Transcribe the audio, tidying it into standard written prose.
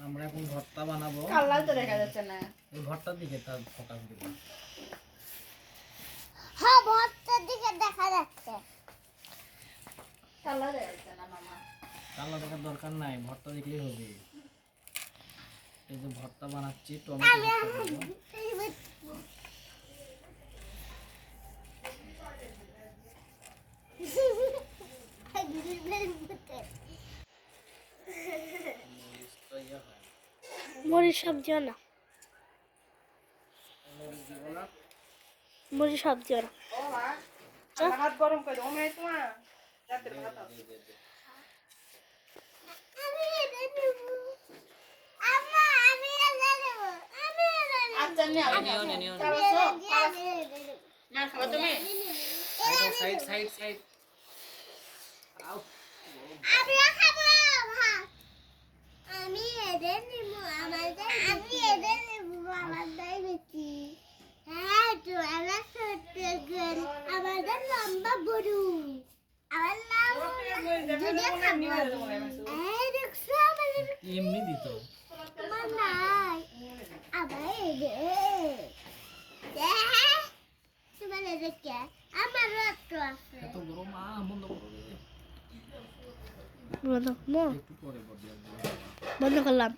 আমরা এখন ভর্তা বানাবো। কালার তো দেখা যাচ্ছে না। এই ভর্তার দিকে তার ফোকাস দিব। হ্যাঁ ভর্তার দিকে দেখা যাচ্ছে। কালার দেখা যাচ্ছে না মামা। কালার দেখার দরকার নাই, ভর্তা দেখলেই হবে। এই যে ভর্তা বানাচ্ছি, টমেটো ভর্তা দেবো। মরিচটা ইয়ে হয়। মরিচ সবজিও না, মরিচ দিব না। মরিচ সবজিও না। ও মা, আমার হাত গরম করে দাও। মেয়ে তোমার রাতে ভাত আছে। দে, দে, দে। আচ্ছা নিও নিও, নিও, নিও। মা খাবে তুমি? Side, side, side. আউ। আমি এদের নিব, আমি এদের নিব, আমাদের বেশি। হ্যাঁ তো আমার ছোট্ট girl, আমাদের লম্বা বড়ু, আমার নাম দুটো খাবো। এই দেখছো আমাদের এমনি দিত। তোমার নাই, আবার এদের তোমার এদের কে, আমার রক্ত আছে। এত বড় মা বন্ধ করো রে। বলো একটু পরে বড় বন্ধ করলাম।